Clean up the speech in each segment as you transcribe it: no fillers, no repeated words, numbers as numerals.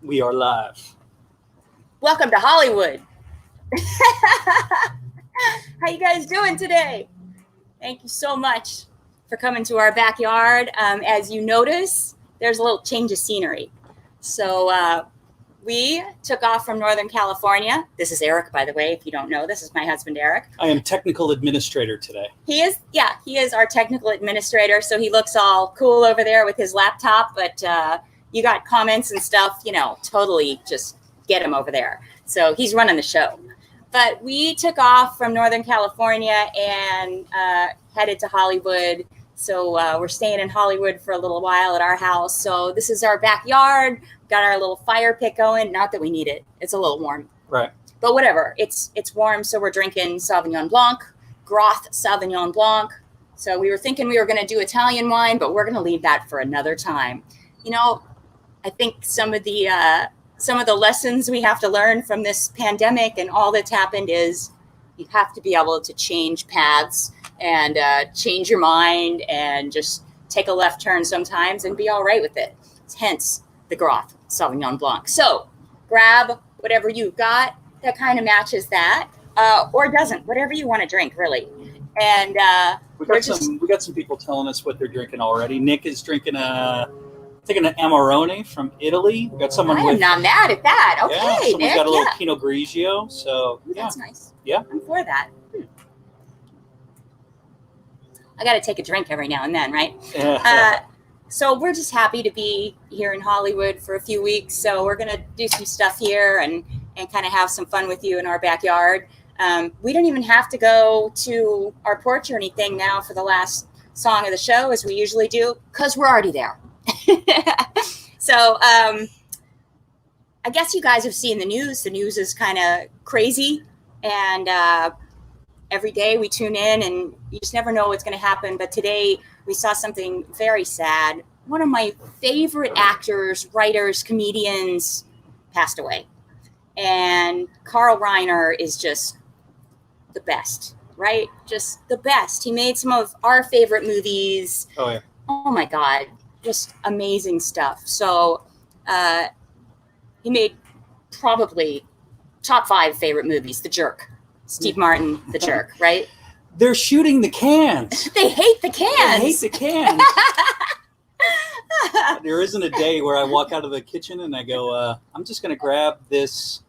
We are live. Welcome to Hollywood. How you guys doing today? Thank you so much for coming to our backyard. As you notice, there's a little change of scenery. So we took off from Northern California. This is Eric, by the way, if you don't know. This is my husband, Eric. I am technical administrator today. He is our technical administrator. So he looks all cool over there with his laptop, but you got comments and stuff, totally just get him over there. So he's running the show. But we took off from Northern California and headed to Hollywood. So we're staying in Hollywood for a little while at our house. So this is our backyard. Got our little fire pit going. Not that we need it. It's a little warm. Right. But whatever. It's warm. So we're drinking Sauvignon Blanc, Groth Sauvignon Blanc. So we were thinking we were going to do Italian wine, but we're going to leave that for another time. I think some of the lessons we have to learn from this pandemic and all that's happened is you have to be able to change paths and change your mind and just take a left turn sometimes and be all right with it. Hence the Groth Sauvignon Blanc. So grab whatever you've got that kind of matches that or doesn't, whatever you want to drink, really. And we got some people telling us what they're drinking already. Nick is drinking an Amarone from Italy. We got someone I'm not mad at that. Okay, yeah, someone's Nick, got a little Pinot Grigio. So yeah, that's nice. Yeah, I'm for that. I got to take a drink every now and then, right? Yeah. So we're just happy to be here in Hollywood for a few weeks. So we're going to do some stuff here and kind of have some fun with you in our backyard. We don't even have to go to our porch or anything now for the last song of the show, as we usually do, because we're already there. So I guess you guys have seen the news. The news is kind of crazy. And every day we tune in and you just never know what's going to happen. But today we saw something very sad. One of my favorite actors, writers, comedians passed away. And Carl Reiner is just the best, right? Just the best. He made some of our favorite movies. Oh, yeah. Oh, my God. Just amazing stuff. So he made probably top 5 favorite movies. The Jerk. Steve Martin, The Jerk, right? They're shooting the cans. They hate the cans. They hate the cans. There isn't a day where I walk out of the kitchen and I go, I'm just going to grab this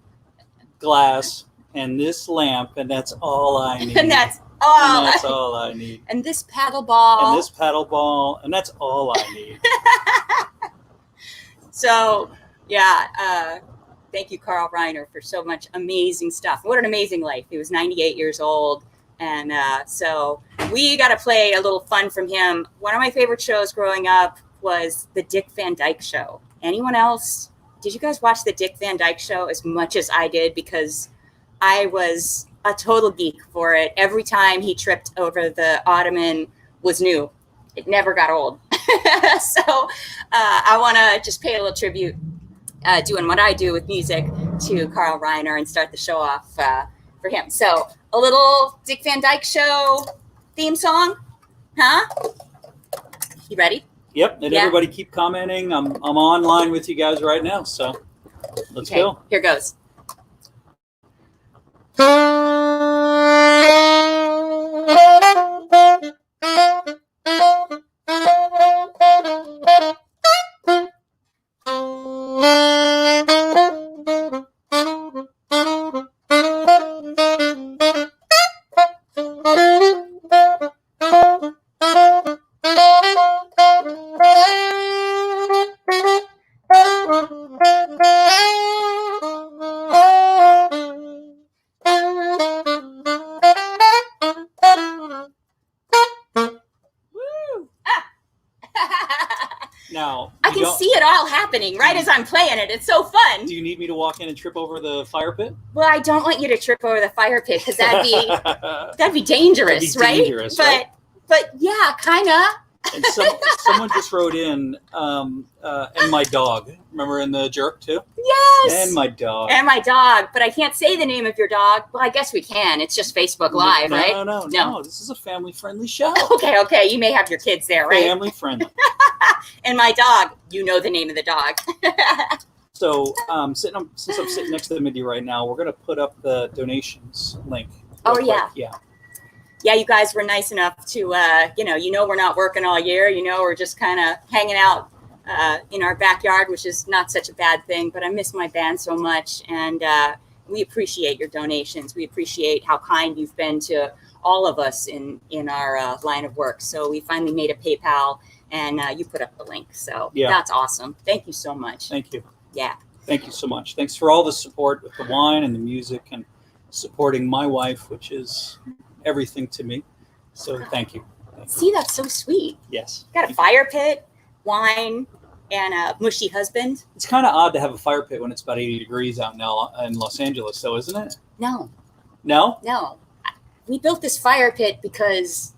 glass and this lamp, and that's all I need. And that's all I need. And this paddle ball. And this paddle ball, and that's all I need. So, yeah, thank you, Carl Reiner, for so much amazing stuff. What an amazing life. He was 98 years old. And so we got to play a little fun from him. One of my favorite shows growing up was the Dick Van Dyke Show. Anyone else? Did you guys watch the Dick Van Dyke Show as much as I did? Because I was a total geek for it. Every time he tripped over the ottoman was new. It never got old. So I want to just pay a little tribute doing what I do with music to Carl Reiner and start the show off for him. So a little Dick Van Dyke Show theme song, huh? You ready? Yep, and everybody keep commenting. I'm online with you guys right now, so let's go. Here goes. Now, I can see it all happening right as I'm playing it. It's so fun. Do you need me to walk in and trip over the fire pit? Well, I don't want you to trip over the fire pit because that'd be dangerous, dangerous, right? But yeah, kind of. And someone just wrote in, and my dog. Remember in the Jerk too? Yes. And my dog. And my dog. But I can't say the name of your dog. Well, I guess we can. It's just Facebook Live, right? No. This is a family-friendly show. Okay. You may have your kids there, right? Family-friendly. And my dog, you know the name of the dog. So since I'm sitting next to Mindi right now, we're going to put up the donations link. Oh, real yeah. quick. Yeah. Yeah, you guys were nice enough to, we're not working all year. We're just kind of hanging out in our backyard, which is not such a bad thing. But I miss my band so much, and we appreciate your donations. We appreciate how kind you've been to all of us in our line of work. So we finally made a PayPal, and you put up the link. So That's awesome. Thank you so much. Thank you. Yeah. Thank you so much. Thanks for all the support with the wine and the music and supporting my wife, which is everything to me. So thank you. See, that's so sweet. Yes. Got a fire pit, wine, and a mushy husband. It's kind of odd to have a fire pit when it's about 80 degrees out now in Los Angeles, though, isn't it? No. No? We built this fire pit because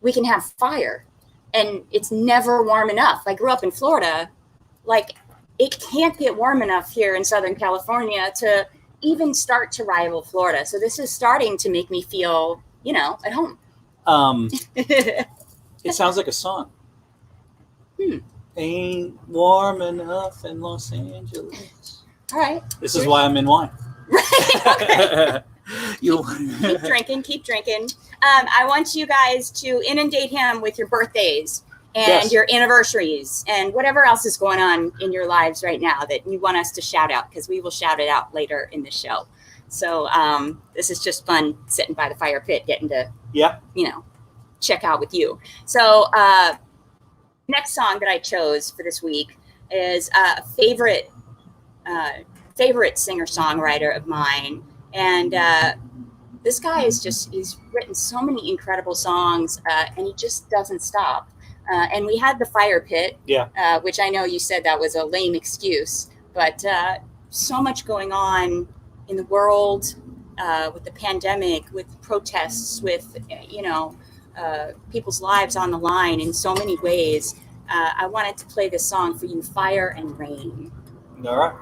we can have fire, and it's never warm enough. I grew up in Florida. It can't get warm enough here in Southern California to even start to rival Florida. So this is starting to make me feel, at home. It sounds like a song. Ain't warm enough in Los Angeles. All right. This is why I'm in wine. Right. Okay. Keep drinking. I want you guys to inundate him with your birthdays and your anniversaries and whatever else is going on in your lives right now that you want us to shout out, because we will shout it out later in the show. So this is just fun sitting by the fire pit, getting to, check out with you. So next song that I chose for this week is a favorite singer-songwriter of mine. And this guy he's written so many incredible songs, and he just doesn't stop. And we had the fire pit, which I know you said that was a lame excuse, but so much going on in the world with the pandemic, with protests, with, people's lives on the line in so many ways. I wanted to play this song for you, Fire and Rain. All right.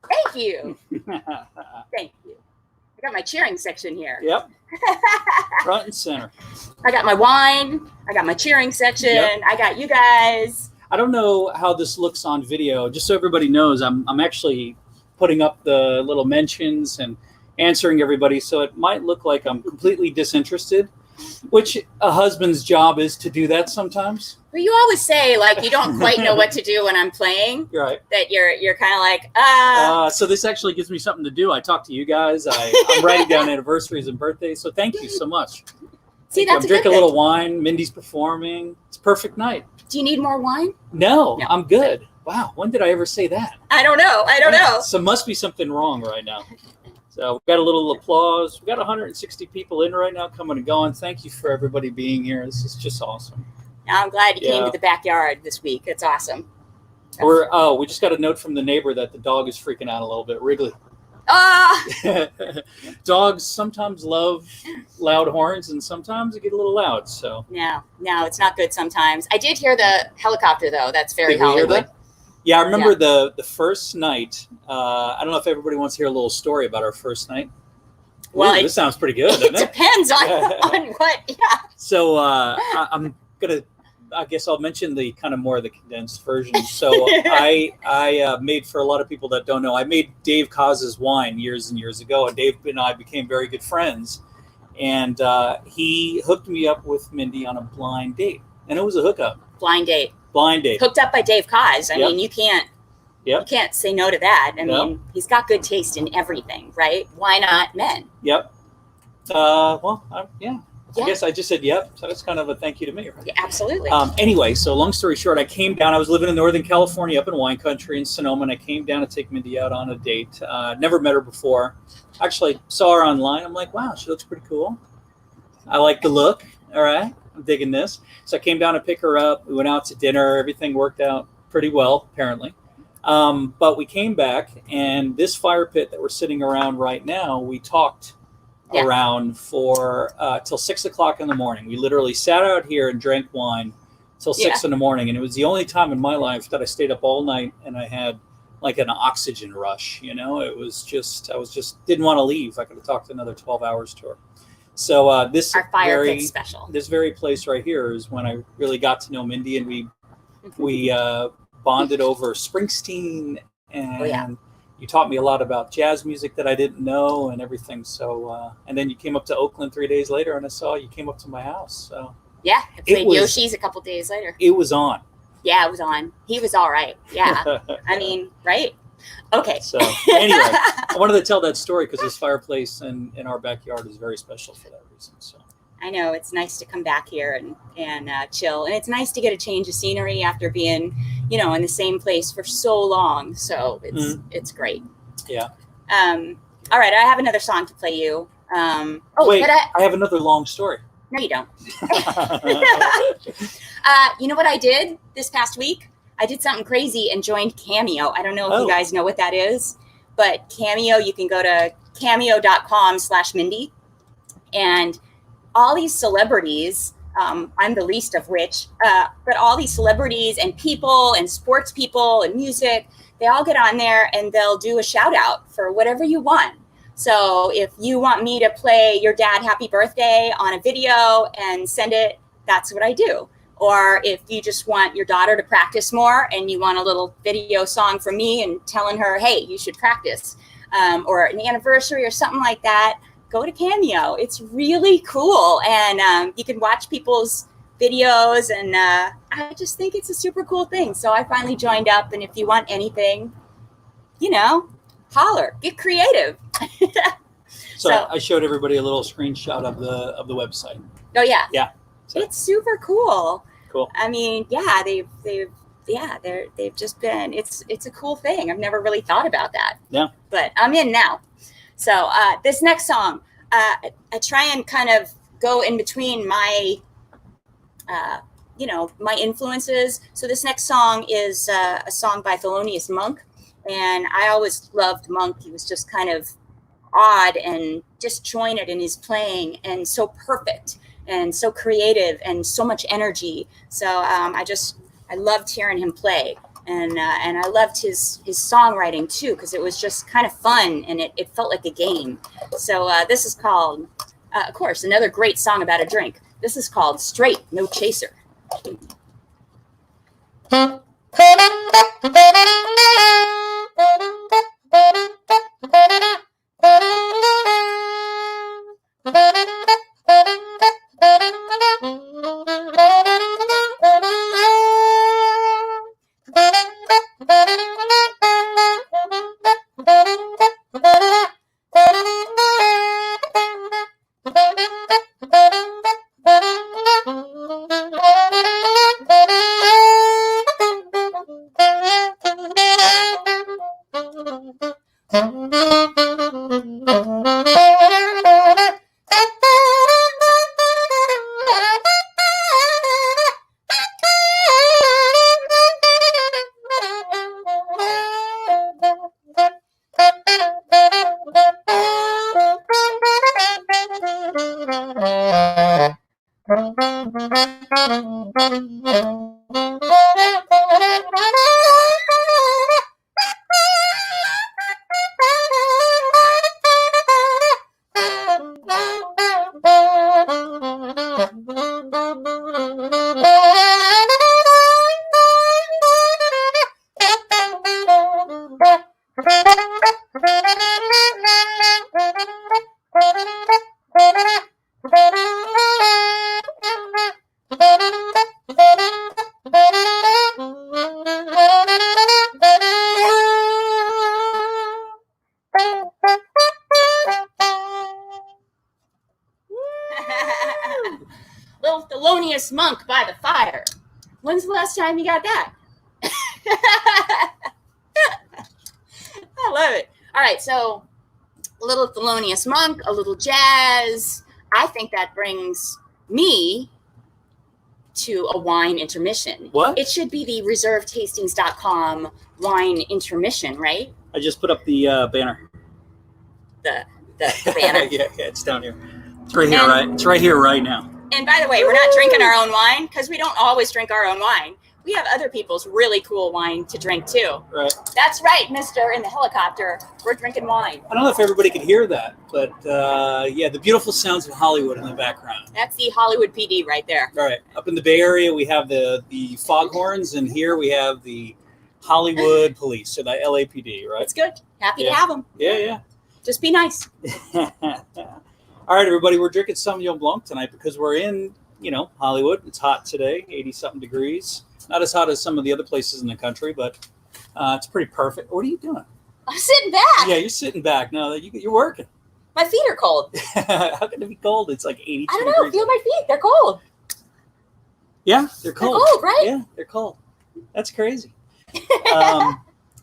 Thank you. I got my cheering section here. Yep. Front and center. I got my wine. I got my cheering section. Yep. I got you guys. I don't know how this looks on video. Just so everybody knows, I'm actually putting up the little mentions and answering everybody, so it might look like I'm completely disinterested, which a husband's job is to do that sometimes. But you always say, like, you don't quite know what to do when I'm playing. You're right. That you're kind of like, So this actually gives me something to do. I talk to you guys. I'm writing down anniversaries and birthdays, so thank you so much. See, that's I'm drinking a little wine. Mindy's performing. It's a perfect night. Do you need more wine? No, I'm good. Wow, when did I ever say that? I don't know. So must be something wrong right now. So we've got a little applause. We've got 160 people in right now, coming and going. Thank you for everybody being here. This is just awesome. I'm glad you came to the backyard this week. It's awesome. We just got a note from the neighbor that the dog is freaking out a little bit. Wrigley. Dogs sometimes love loud horns, and sometimes they get a little loud. So no, it's not good sometimes. I did hear the helicopter though. That's very Hollywood. Yeah, I remember the first night. I don't know if everybody wants to hear a little story about our first night. Well, this sounds pretty good. Doesn't it? Depends on what. Yeah. So I guess I'll mention the kind of more of the condensed version. So I made, for a lot of people that don't know, I made Dave Coz's wine years and years ago, and Dave and I became very good friends. And he hooked me up with Mindy on a blind date, and it was a hookup. Blind date. Hooked up by Dave Coz. I mean, you can't say no to that. I mean, he's got good taste in everything, right? Why not men? Yep. I guess I just said yep. So that's kind of a thank you to me, right? Yeah, absolutely. Anyway, so long story short, I came down. I was living in Northern California, up in wine country in Sonoma, and I came down to take Mindy out on a date. Never met her before. Actually, saw her online. I'm like, wow, she looks pretty cool. I like the look. All right, I'm digging this. So I came down to pick her up. We went out to dinner. Everything worked out pretty well, apparently. But we came back, and this fire pit that we're sitting around right now, we talked around for till 6 o'clock in the morning. We literally sat out here and drank wine till 6 in the morning, and it was the only time in my life that I stayed up all night and I had like an oxygen rush. It was just, I was just didn't want to leave. I could have talked another 12 hours to her. So this our fire pit's special. This very place right here is when I really got to know Mindy, and we bonded over Springsteen, and you taught me a lot about jazz music that I didn't know and everything. So, and then you came up to Oakland 3 days later, and I saw you came up to my house. So yeah, I played Yoshi's a couple days later. It was on. Yeah, it was on. He was all right. Yeah, I mean, right? Okay. So anyway, I wanted to tell that story because this fireplace in our backyard is very special for that reason. So. I know it's nice to come back here and chill, and it's nice to get a change of scenery after being, in the same place for so long. So it's great. Yeah. All right, I have another song to play you. Wait, I have another long story. No, you don't. You know what I did this past week? I did something crazy and joined Cameo. I don't know if you guys know what that is, but Cameo, you can go to cameo.com/Mindi, and all these celebrities, I'm the least of which, but all these celebrities and people and sports people and music, they all get on there and they'll do a shout out for whatever you want. So if you want me to play your dad happy birthday on a video and send it, that's what I do. Or if you just want your daughter to practice more and you want a little video song from me and telling her, hey, you should practice, or an anniversary or something like that, go to Cameo. It's really cool. And you can watch people's videos. And I just think it's a super cool thing. So I finally joined up. And if you want anything, holler, get creative. So I showed everybody a little screenshot of the website. Oh, yeah. Yeah. So. It's super cool. Cool. I mean, yeah, they've just been, it's a cool thing. I've never really thought about that. Yeah. But I'm in now. So this next song, I try and kind of go in between my, my influences. So this next song is a song by Thelonious Monk. And I always loved Monk. He was just kind of odd and disjointed in his playing and so perfect and so creative and so much energy. So I loved hearing him play. And I loved his songwriting too, because it was just kind of fun and it felt like a game. So this is called, of course, another great song about a drink. This is called Straight No Chaser. Little Thelonious Monk by the fire. When's the last time you got that? I love it. All right, so a little Thelonious Monk, a little jazz. I think that brings me to a wine intermission. What? It should be the reservetastings.com wine intermission, right? I just put up the banner. The banner. yeah, it's down here. It's right here, right? It's right here, right now. And by the way, we're not drinking our own wine because we don't always drink our own wine. We have other people's really cool wine to drink too. Right. That's right, mister, in the helicopter. We're drinking wine. I don't know if everybody could hear that, but yeah, the beautiful sounds of Hollywood in the background. That's the Hollywood PD right there. All right. Up in the Bay Area, we have the foghorns, and here we have the Hollywood police, so the LAPD, right? It's good. Happy Yeah. to have them. Yeah. Just be nice. All right, everybody, we're drinking Sauvignon Blanc tonight because we're in, Hollywood. It's hot today, 80-something degrees. Not as hot as some of the other places in the country, but it's pretty perfect. What are you doing? I'm sitting back. Yeah, you're sitting back. No, you're working. My feet are cold. How can it be cold? It's like 82 I don't know. degrees. Feel my feet. They're cold. Yeah, they're cold. They're cold, right? Yeah, they're cold. That's crazy.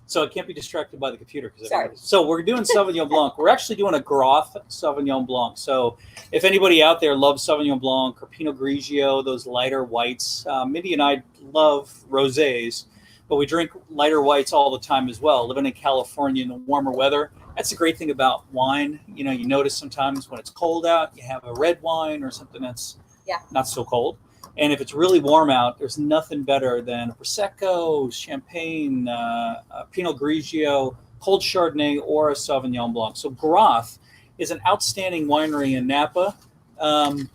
So I can't be distracted by the computer. Sorry. So we're doing Sauvignon Blanc. We're actually doing a Groth Sauvignon Blanc. So if anybody out there loves Sauvignon Blanc or Pinot Grigio, those lighter whites, Mindi and I love rosés, but we drink lighter whites all the time as well. Living in California in the warmer weather, that's the great thing about wine. You notice sometimes when it's cold out, you have a red wine or something that's not so cold. And if it's really warm out, there's nothing better than a Prosecco, Champagne, a Pinot Grigio, cold Chardonnay, or a Sauvignon Blanc. So Groth is an outstanding winery in Napa.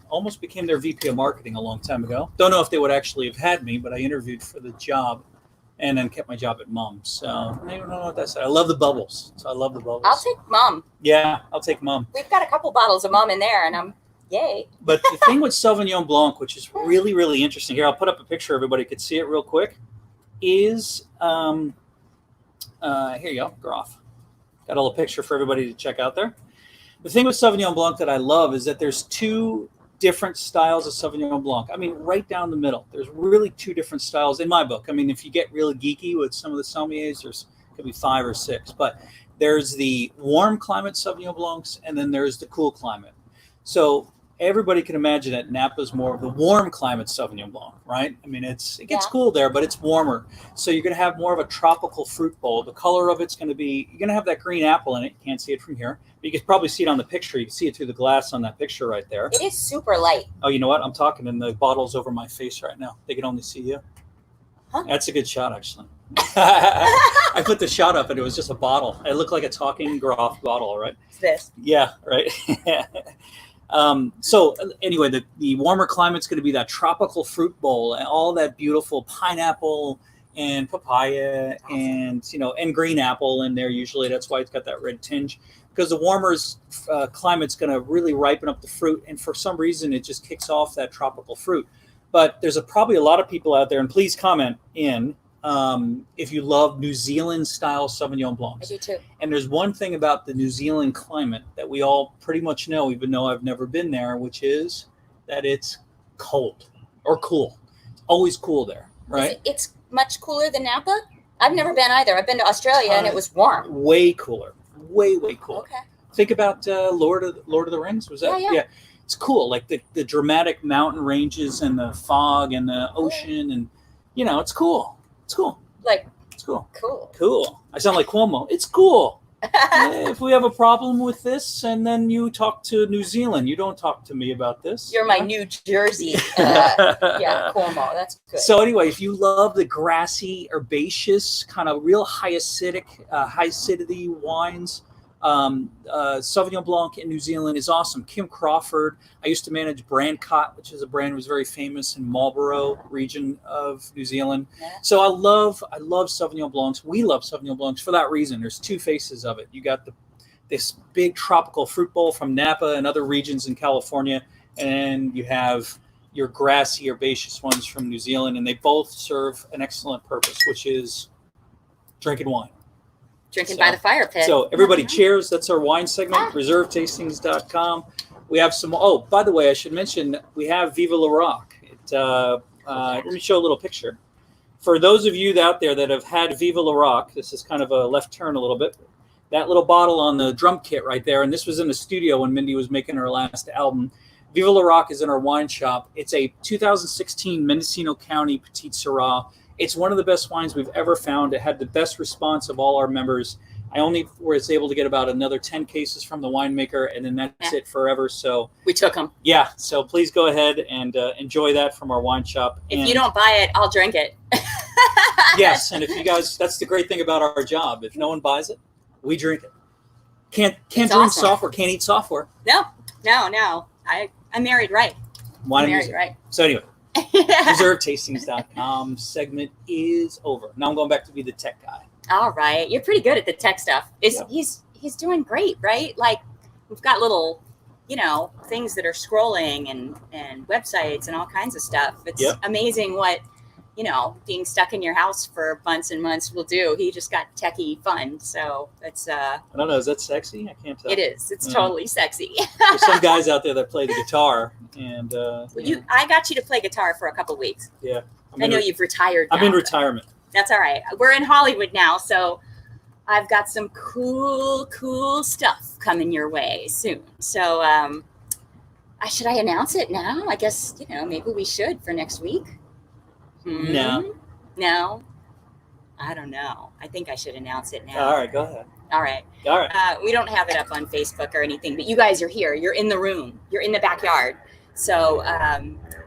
Almost became their VP of marketing a long time ago. Don't know if they would actually have had me, but I interviewed for the job and then kept my job at Mum. So I don't know what that said. I love the bubbles. So I love the bubbles. I'll take Mum. Yeah, I'll take Mum. We've got a couple bottles of Mum in there, and I'm yay. But the thing with Sauvignon Blanc, which is really, really interesting, here, I'll put up a picture, everybody could see it real quick, is, here you go, Groth. Got a little picture for everybody to check out there. The thing with Sauvignon Blanc that I love is that there's two different styles of Sauvignon Blanc. I mean, right down the middle. There's really two different styles in my book. I mean, if you get really geeky with some of the sommeliers, there's could be 5 or 6. But there's the warm climate Sauvignon Blancs, and then there's the cool climate. So everybody can imagine that Napa's more of the warm climate Sauvignon Blanc, right? I mean, it gets cool there, but it's warmer. So you're going to have more of a tropical fruit bowl. The color of it's going to be, you're going to have that green apple in it. You can't see it from here, but you can probably see it on the picture. You can see it through the glass on that picture right there. It is super light. Oh, you know what? I'm talking and the bottle's over my face right now. They can only see you. Huh? That's a good shot, actually. I put the shot up and it was just a bottle. It looked like a talking Groth bottle, right? It's this. Yeah, right. So anyway, the warmer climate's going to be that tropical fruit bowl and all that beautiful pineapple, and papaya, and and green apple in there. Usually, that's why it's got that red tinge. Because the warmer climate's going to really ripen up the fruit, and for some reason, it just kicks off that tropical fruit. But there's probably a lot of people out there, and please comment in if you love New Zealand style Sauvignon Blancs. I do too. And there's one thing about the New Zealand climate that we all pretty much know, even though I've never been there, which is that it's cold or cool. It's always cool there, right? It's much cooler than Napa? I've never been either. I've been to Australia and it was warm. Way cooler. Way cooler. Okay. Think about Lord of the Rings. Was that? Yeah. It's cool. Like the dramatic mountain ranges and the fog and the ocean, and it's cool. It's cool. It's cool. Cool. I sound like Cuomo. It's cool. If we have a problem with this, and then you talk to New Zealand, you don't talk to me about this. You're my New Jersey. Cuomo. That's good. So anyway, if you love the grassy, herbaceous, kind of real high acidity wines, Sauvignon Blanc in New Zealand is awesome. Kim Crawford. I used to manage Brandcott, which is a brand that was very famous in Marlborough region of New Zealand. Yeah. So I love Sauvignon Blancs. We love Sauvignon Blancs for that reason. There's two faces of it. You got this big tropical fruit bowl from Napa and other regions in California, and you have your grassy, herbaceous ones from New Zealand, and they both serve an excellent purpose, which is drinking wine. Drinking by the fire pit. So everybody, cheers. That's our wine segment, reservetastings.com. We have some, by the way, I should mention, we have Viva La Rock. Let me show a little picture. For those of you out there that have had Viva La Rock, this is kind of a left turn a little bit. That little bottle on the drum kit right there, and this was in the studio when Mindi was making her last album. Viva La Rock is in our wine shop. It's a 2016 Mendocino County Petite Syrah. It's one of the best wines we've ever found. It had the best response of all our members. I only was able to get about another 10 cases from the winemaker, and then that's it forever. So we took them. Yeah. So please go ahead and enjoy that from our wine shop. If you don't buy it, I'll drink it. Yes. And if you guys, that's the great thing about our job. If no one buys it, we drink it. Can't drink awesome. Software. Can't eat software. No. I'm married right. I'm married right. So anyway. ReserveTastings.com segment is over. Now I'm going back to be the tech guy. All right. You're pretty good at the tech stuff. He's doing great, right? Like we've got little, things that are scrolling and websites and all kinds of stuff. It's amazing what, being stuck in your house for months and months will do. He just got techie fun. So it's I don't know, is that sexy? I can't tell. It is. It's totally sexy. There's some guys out there that play the guitar and I got you to play guitar for a couple of weeks. Yeah. I know you've retired now. I'm in retirement. That's all right. We're in Hollywood now, so I've got some cool stuff coming your way soon. So should I announce it now? I guess, maybe we should for next week. No. I don't know. I think I should announce it now. All right, go ahead. All right. We don't have it up on Facebook or anything, but you guys are here. You're in the room. You're in the backyard. So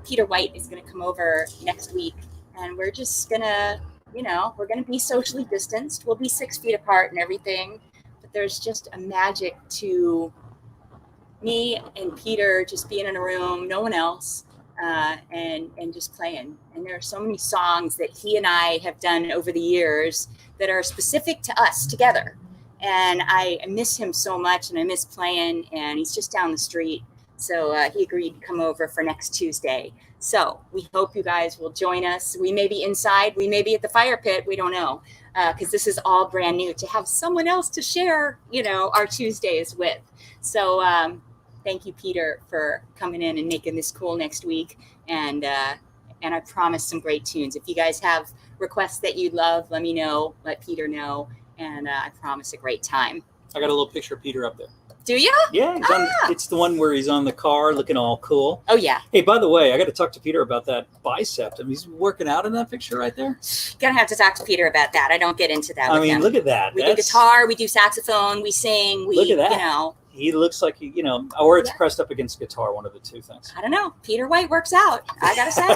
Peter White is going to come over next week, and we're just going to, we're going to be socially distanced. We'll be 6 feet apart and everything, but there's just a magic to me and Peter just being in a room, no one else. And just playing. And there are so many songs that he and I have done over the years that are specific to us together. And I miss him so much, and I miss playing, and he's just down the street. So he agreed to come over for next Tuesday. So we hope you guys will join us. We may be inside, we may be at the fire pit, we don't know, because this is all brand new to have someone else to share, our Tuesdays with. So thank you, Peter, for coming in and making this cool next week. And I promise some great tunes. If you guys have requests that you'd love, let me know, let Peter know, and I promise a great time. I got a little picture of Peter up there. Do you? Yeah, it's the one where he's on the car looking all cool. Oh, yeah. Hey, by the way, I got to talk to Peter about that bicep. I mean, he's working out in that picture right there. Gonna have to talk to Peter about that. I don't get into that with him. Look at that. We do guitar, we do saxophone, we sing. Look at that. He looks like, or it's pressed up against guitar, one of the two things. I don't know. Peter White works out, I got to say.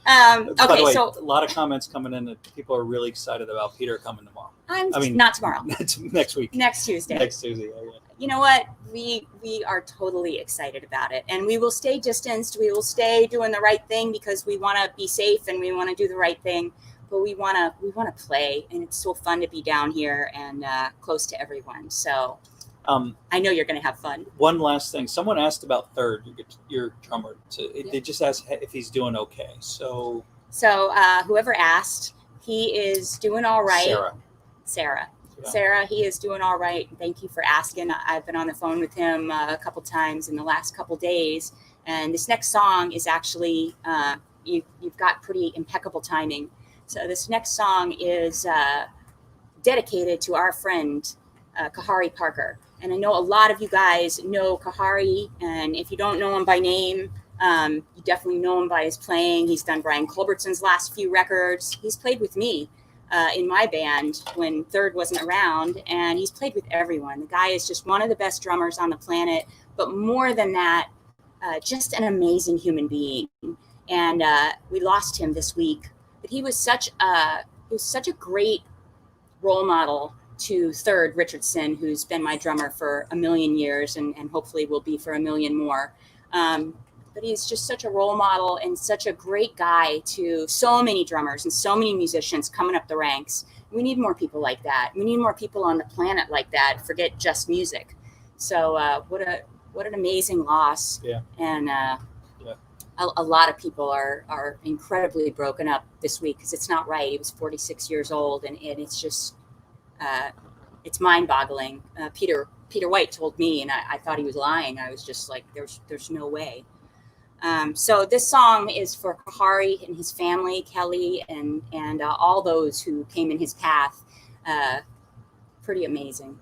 By the Okay, way, so a lot of comments coming in that people are really excited about Peter coming tomorrow. not tomorrow. Next week. Next Tuesday. Next Tuesday. Yeah. You know what? We are totally excited about it, and we will stay distanced. We will stay doing the right thing because we want to be safe and we want to do the right thing. But we want to play, and it's so fun to be down here and close to everyone. So I know you're going to have fun. One last thing. Someone asked about Third, your drummer. They just asked if he's doing okay. So whoever asked, he is doing all right. Sarah. Yeah. Sarah, he is doing all right. Thank you for asking. I've been on the phone with him a couple times in the last couple days. And this next song is actually, you've got pretty impeccable timing. So this next song is dedicated to our friend, Kahari Parker. And I know a lot of you guys know Kahari. And if you don't know him by name, you definitely know him by his playing. He's done Brian Culbertson's last few records. He's played with me in my band when Third wasn't around, and he's played with everyone. The guy is just one of the best drummers on the planet, but more than that, just an amazing human being. And we lost him this week, but he was such a great role model to Third Richardson, who's been my drummer for a million years and hopefully will be for a million more. But he's just such a role model and such a great guy to so many drummers and so many musicians coming up the ranks. We need more people like that. We need more people on the planet like that. Forget just music. So what an amazing loss. Yeah. And a lot of people are incredibly broken up this week because it's not right. He was 46 years old, and it's just it's mind-boggling. Peter White told me, and I thought he was lying. I was just like, there's no way. So this song is for Kahari and his family, Kelly, and all those who came in his path. Pretty amazing.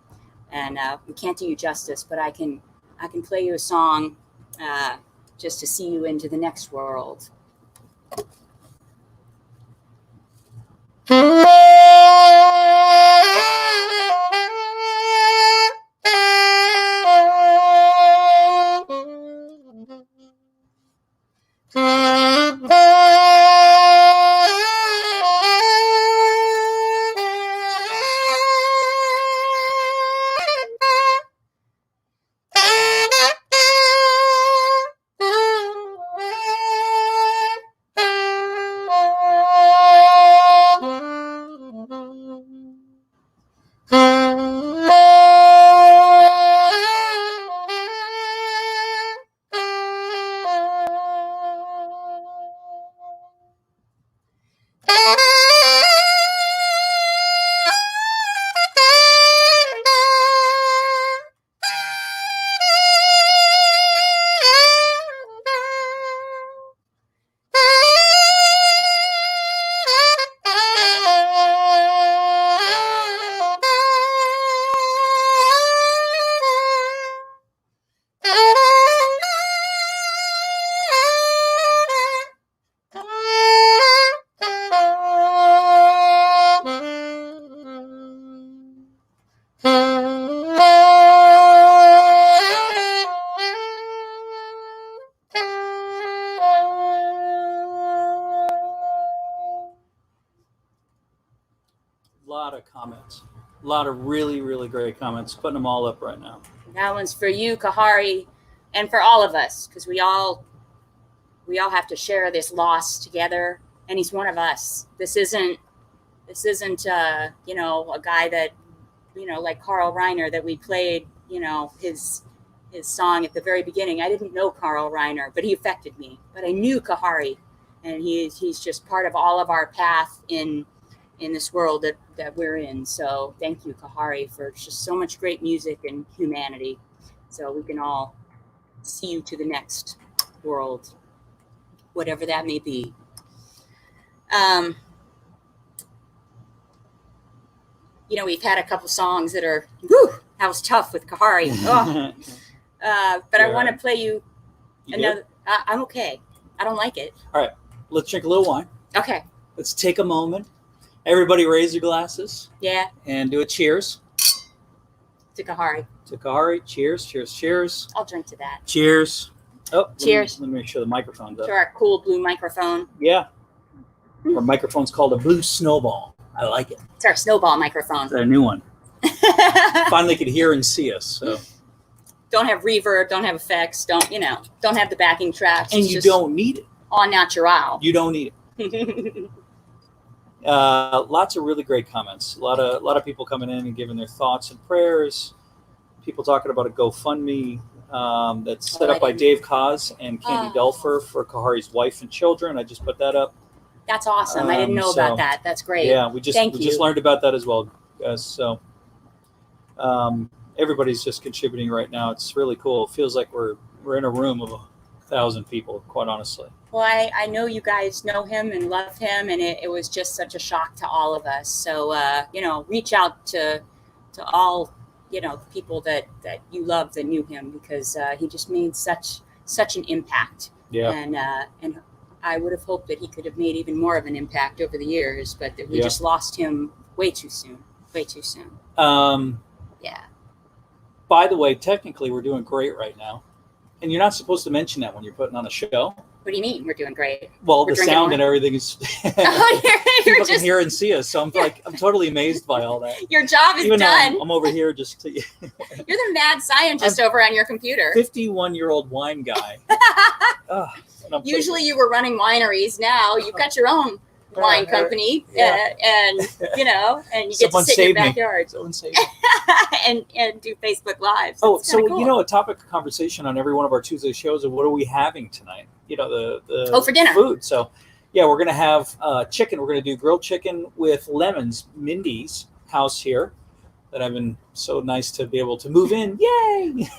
And we can't do you justice, but I can play you a song just to see you into the next world. A lot of really, really great comments. Putting them all up right now. That one's for you, Kahari, and for all of us, because we all have to share this loss together. And he's one of us. This isn't a guy that, like Carl Reiner, that we played, his song at the very beginning. I didn't know Carl Reiner, but he affected me. But I knew Kahari, and he's just part of all of our path in this world that we're in. So thank you, Kahari, for just so much great music and humanity. So we can all see you to the next world, whatever that may be. We've had a couple songs that are, that was tough with Kahari. But I want to play you another. I'm okay. I don't like it. All right. Let's drink a little wine. Okay. Let's take a moment. Everybody raise your glasses. Yeah. And do a cheers. To Kahari. To Kahari. Cheers, cheers, cheers. I'll drink to that. Cheers. Oh, cheers. Let me make sure the microphone's up. To our cool blue microphone. Yeah. Our microphone's called a Blue Snowball. I like it. It's our snowball microphone. It's a new one. Finally could hear and see us. So don't have reverb, don't have effects, don't have the backing tracks. And you don't need it. All natural. You don't need it. Lots of really great comments. A lot of people coming in and giving their thoughts and prayers. People talking about a GoFundMe that's set up by Dave Kaz and Candy Delfer for Kahari's wife and children. I just put that up. That's awesome. I didn't know about that. That's great. Yeah, we just learned about that as well, guys. So everybody's just contributing right now. It's really cool. It feels like we're in a room of 1,000 people, quite honestly. Well, I know you guys know him and love him, and it was just such a shock to all of us. So, reach out to all, people that you love that knew him, because he just made such an impact. Yeah. And I would have hoped that he could have made even more of an impact over the years, but that we just lost him way too soon. Yeah. By the way, technically, we're doing great right now. And you're not supposed to mention that when you're putting on a show. What do you mean we're doing great? Well, the sound and everything is people can hear and see us. So I'm totally amazed by all that. Your job is done. I'm over here just You're the mad scientist over on your computer. 51-year-old wine guy. Usually you were running wineries. Now you've got your own wine company, and you get to sit in your backyard. Someone save me. and do Facebook Lives. Oh, so cool. A topic of conversation on every one of our Tuesday shows of what are we having tonight? The for dinner food. So we're gonna have chicken. We're gonna do grilled chicken with lemons. Mindi's house here that I've been so nice to be able to move in. Yay!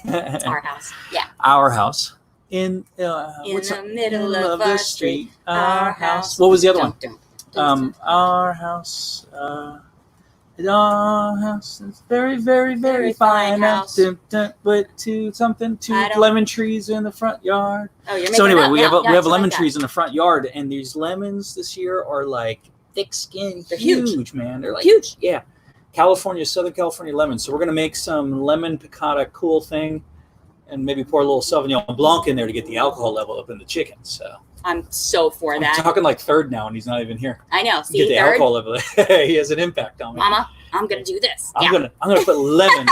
Our house. Yeah. Our house. In the middle of the street. Our house. What was the other one? Our house. Our house is very, very, very fine house. But two lemon trees in the front yard. Oh, you're making so anyway, we have lemon like trees in the front yard, and these lemons this year are like thick skin. They're huge, man. They're like huge. Yeah, Southern California lemons. So we're gonna make some lemon piccata cool thing, and maybe pour a little Sauvignon Blanc in there to get the alcohol level up in the chicken. So I'm so for that. I'm talking like third now, and he's not even here. I know. See, get the alcohol level. He has an impact on me. Mama, I'm gonna do this. I'm gonna put lemon.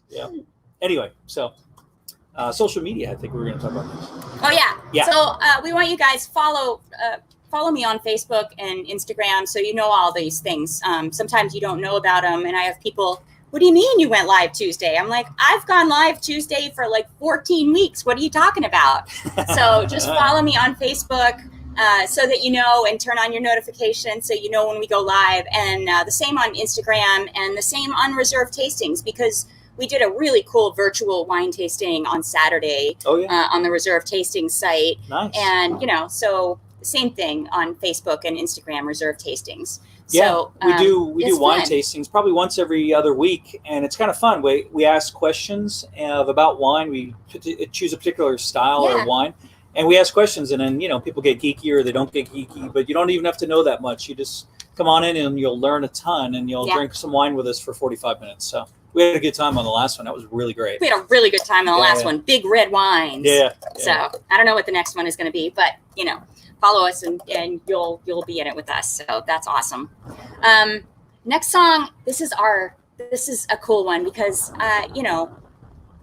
Yeah. Anyway, so social media. I think we're gonna talk about this. Oh yeah. Yeah. So we want you guys follow me on Facebook and Instagram, so you know all these things. Sometimes you don't know about them, and I have people. What do you mean you went live Tuesday? I'm like, I've gone live Tuesday for like 14 weeks. What are you talking about? So just follow me on Facebook so that you know, and turn on your notifications so you know when we go live. And the same on Instagram, and the same on Reserve Tastings, because we did a really cool virtual wine tasting on Saturday on the Reserve Tasting site. Nice. And, so the same thing on Facebook and Instagram, Reserve Tastings. Yeah, so, we do wine tastings probably once every other week, and it's kind of fun. We ask questions about wine. We choose a particular style or wine, and we ask questions, and then people get geeky or they don't get geeky, but you don't even have to know that much. You just come on in and you'll learn a ton, and you'll drink some wine with us for 45 minutes. So we had a good time on the last one. That was really great. We had a really good time on the last one. Big red wines. Yeah. So I don't know what the next one is going to be, but follow us and you'll be in it with us. So that's awesome. Next song. This is a cool one because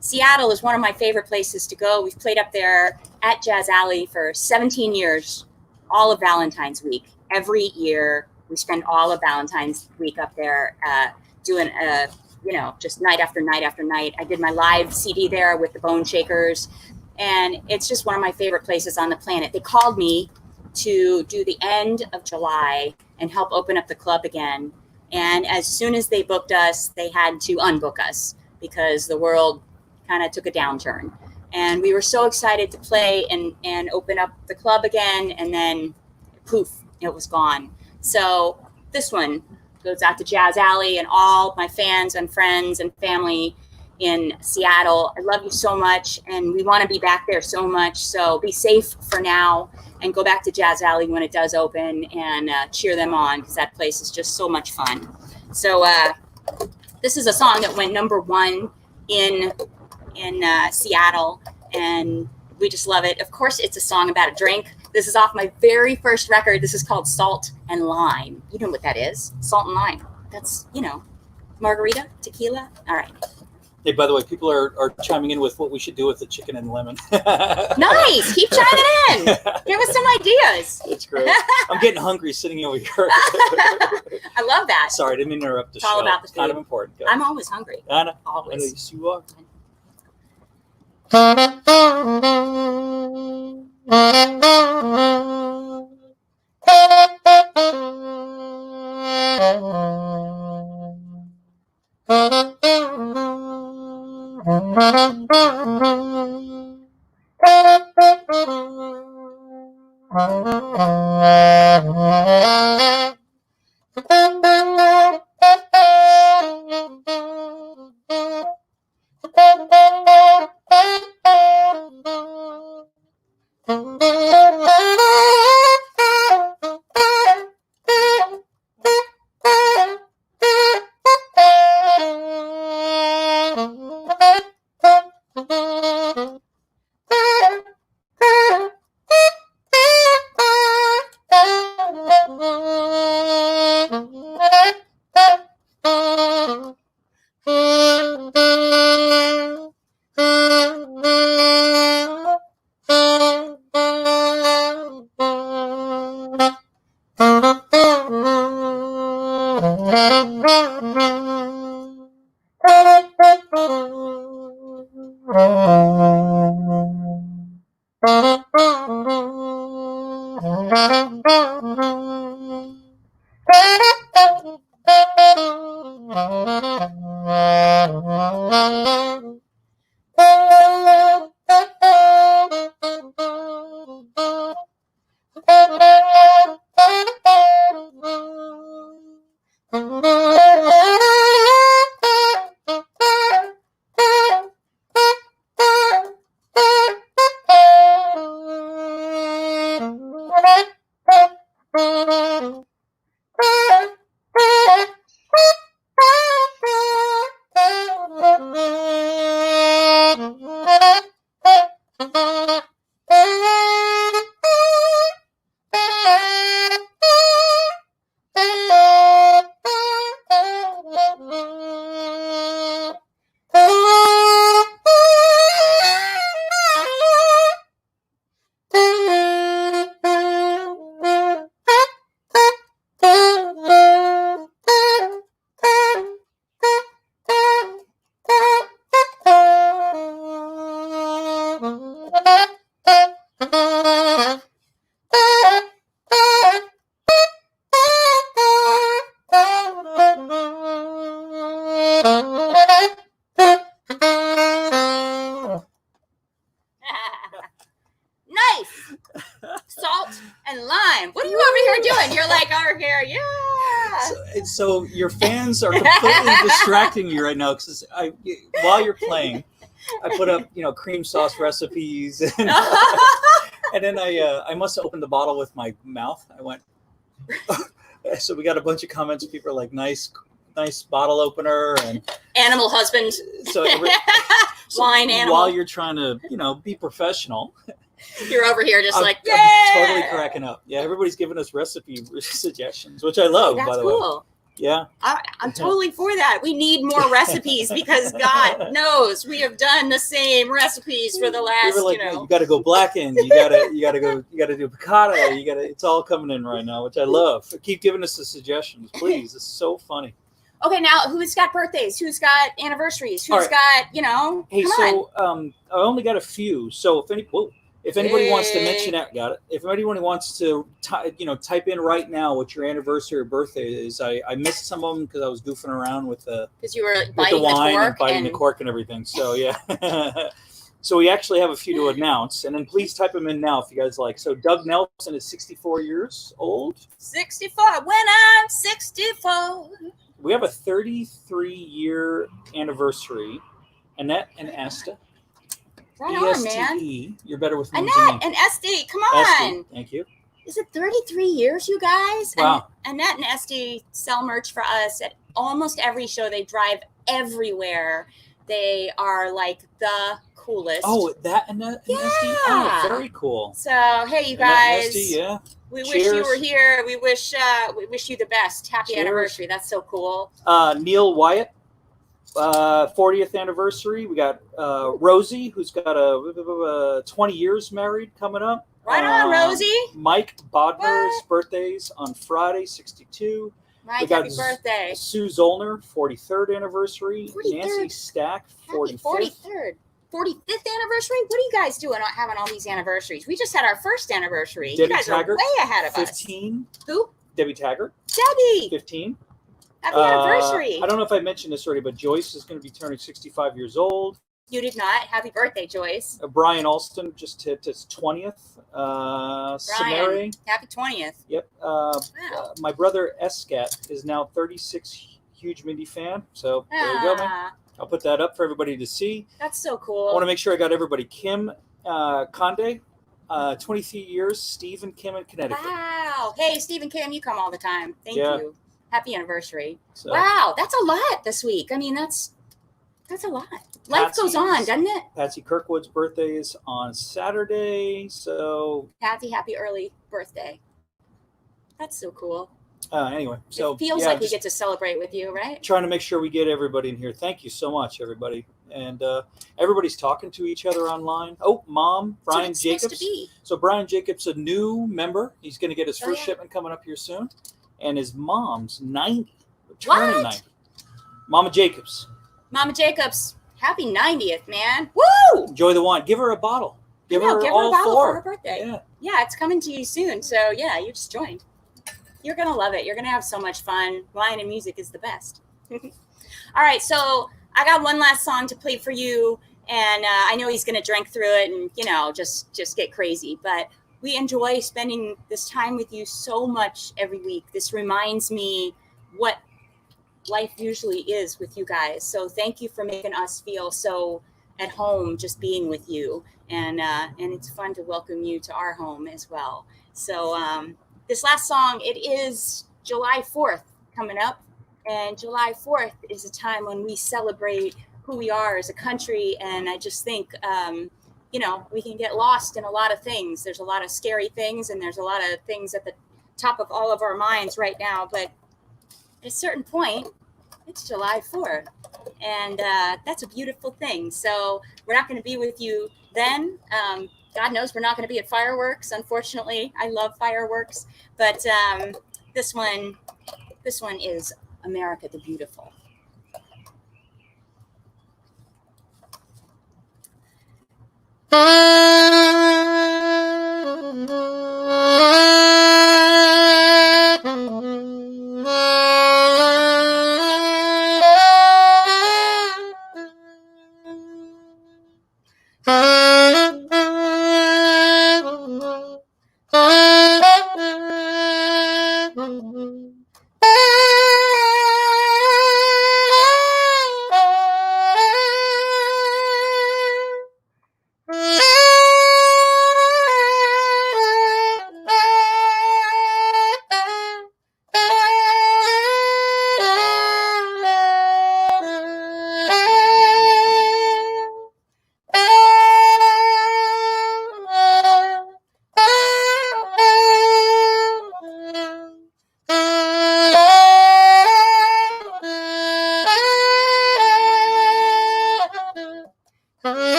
Seattle is one of my favorite places to go. We've played up there at Jazz Alley for 17 years, all of Valentine's week. Every year we spend all of Valentine's week up there doing just night after night after night. I did my live CD there with the Bone Shakers, and it's just one of my favorite places on the planet. They called me to do the end of July and help open up the club again. And as soon as they booked us, they had to unbook us because the world kind of took a downturn. And we were so excited to play and open up the club again, and then poof, it was gone. So this one goes out to Jazz Alley and all my fans and friends and family in Seattle. I love you so much, and we want to be back there so much. So be safe for now and go back to Jazz Alley when it does open and cheer them on, because that place is just so much fun. So this is a song that went #1 in Seattle, and we just love it. Of course, it's a song about a drink. This is off my very first record. This is called Salt and Lime. You know what that is? Salt and lime. That's, margarita, tequila. All right. Hey, by the way, people are chiming in with what we should do with the chicken and lemon. Nice. Keep chiming in. Give us some ideas. It's great. I'm getting hungry sitting over here. I love that. Sorry, I didn't mean to interrupt the It's show. all about the It's kind food. of important. Go. I'm always hungry. Anna, Always. I know, yes, you are. Nice. Salt and lime. What are you over here doing? You're like over here, yeah. So your fans are completely distracting you right now because while you're playing, I put up cream sauce recipes and, and then I must have opened the bottle with my mouth. I went. So we got a bunch of comments. People are like, nice bottle opener and animal husband. So wine animal. While you're trying to be professional. You're over here just I'm totally cracking up. Yeah, everybody's giving us recipe suggestions, which I love, by the cool. way. Yeah. I'm totally for that. We need more recipes because God knows we have done the same recipes for the last, you got to go blacken. You got to do piccata. It's all coming in right now, which I love. Keep giving us the suggestions, please. It's so funny. Okay, now who's got birthdays? Who's got anniversaries? Who's got, Hey, I only got a few. So if anybody wants to mention that, got it. If anybody wants to, type in right now what your anniversary or birthday is. I missed some of them because I was goofing around with the wine and biting the cork and everything. So yeah, so we actually have a few to announce, and then please type them in now if you guys like. So Doug Nelson is 64 years old. 64. When I'm 64. We have a 33-year anniversary. Annette and Asta. Right on, ESTE. man. You're better with names Annette and SD. Come on. Esty. Thank you. Is it 33 years, you guys? Wow. And Annette and SD sell merch for us at almost every show. They drive everywhere. They are like the coolest. Oh, that and SD? Oh, very cool. So, hey, you And that guys. SD, yeah. We Cheers. wish you were here. We wish you the best. Happy Cheers. anniversary. That's so cool. Neil Wyatt, 40th anniversary. We got Rosie, who's got a 20 years married coming up. Right on, Rosie. Mike Bodner's birthday's on Friday, 62. Mike, happy birthday. Sue Zollner, 43rd anniversary. 43rd. Nancy Stack, 45th. 43rd. 45th anniversary? What are you guys doing having all these anniversaries? We just had our first anniversary. Debbie you guys Taggart, are way ahead of 15. us. Who? Debbie Taggart. Debbie. 15. Happy anniversary. I don't know if I mentioned this already, but Joyce is going to be turning 65 years old. You did not. Happy birthday, Joyce. Brian Alston just hit his 20th. Samari. Happy 20th. Yep. Wow. My brother Escat is now 36, huge Mindi fan. So there you go, man. I'll put that up for everybody to see. That's so cool. I want to make sure I got everybody. Kim Conde, 23 years. Steve and Kim in Connecticut. Wow. Hey, Steve and Kim, you come all the time. Thank you. Happy anniversary. So, wow, that's a lot this week. I mean, that's a lot. Life goes on, doesn't it? Patsy Kirkwood's birthday is on Saturday. So happy early birthday. That's so cool. Anyway, so it feels like we get to celebrate with you, right? Trying to make sure we get everybody in here. Thank you so much, everybody. And everybody's talking to each other online. Oh, Mom, Brian Jacobs. So Brian Jacobs, a new member. He's going to get his first shipment coming up here soon. And his mom's 90, turning 90. Mama Jacobs. Mama Jacobs, happy 90th, man. Woo! Enjoy the wine. Give her a bottle. Give her a bottle for her birthday. Yeah. Yeah, it's coming to you soon. So, yeah, you just joined. You're going to love it. You're going to have so much fun. Wine and music is the best. All right, so I got one last song to play for you. And I know he's going to drink through it and, just get crazy. But we enjoy spending this time with you so much every week. This reminds me what life usually is with you guys. So thank you for making us feel so at home just being with you. And it's fun to welcome you to our home as well. So this last song, it is July 4th coming up. And July 4th is a time when we celebrate who we are as a country. And I just think, we can get lost in a lot of things. There's a lot of scary things, and there's a lot of things at the top of all of our minds right now. But at a certain point, it's July 4th, and that's a beautiful thing. So we're not going to be with you then. God knows we're not going to be at fireworks, unfortunately. I love fireworks. But this one is America the Beautiful.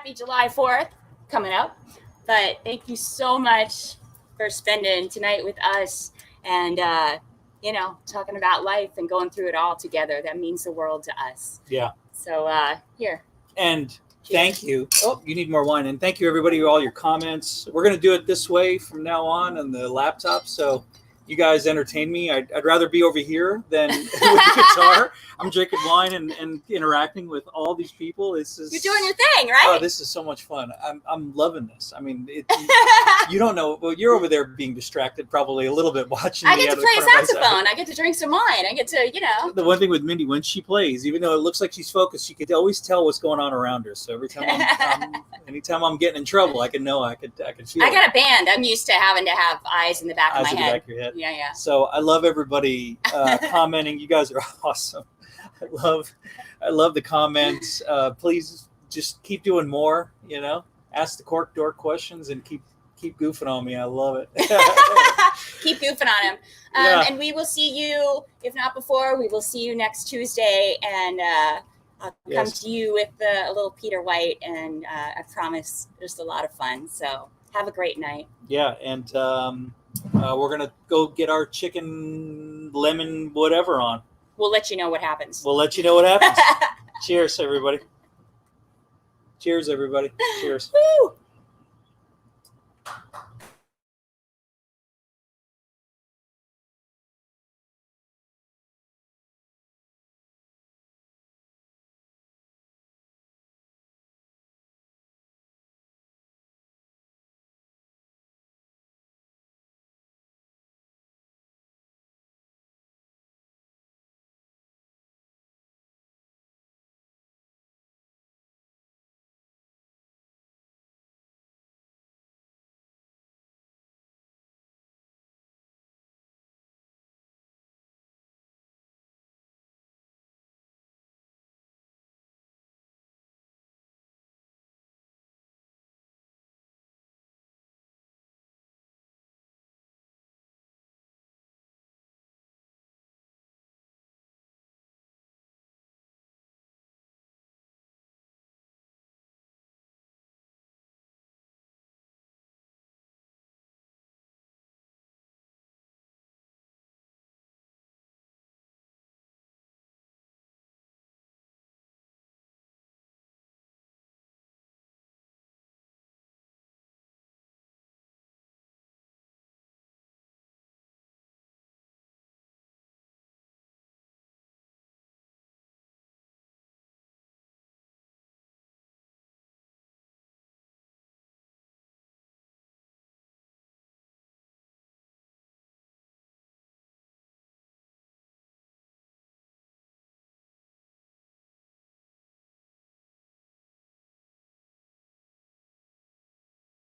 happy July 4th coming up. But thank you so much for spending tonight with us and, talking about life and going through it all together. That means the world to us. Yeah. So here. And thank you. Oh, you need more wine. And thank you, everybody, for all your comments. We're going to do it this way from now on the laptop. So you guys entertain me. I'd rather be over here than with the guitar. I'm drinking wine and interacting with all these people. You're doing your thing, right? Oh, this is so much fun. I'm loving this. I mean, you don't know. Well, you're over there being distracted probably a little bit watching me. I get to play a saxophone. I get to drink some wine. I get to, The one thing with Mindi, when she plays, even though it looks like she's focused, she could always tell what's going on around her. So every time anytime I'm getting in trouble, I can know. I can feel. I got a band. I'm used to having to have eyes in the back of my head. Back of your head. Yeah. So I love everybody commenting. You guys are awesome. I love the comments. Please just keep doing more. Ask the cork door questions and keep goofing on me. I love it. Keep goofing on him. And we will see you, if not before, we will see you next Tuesday. And I'll come to you with a little Peter White. And I promise there's a lot of fun. So have a great night. Yeah. And we're going to go get our chicken lemon whatever on. We'll let you know what happens. Cheers, everybody. Cheers, everybody. Cheers. Woo!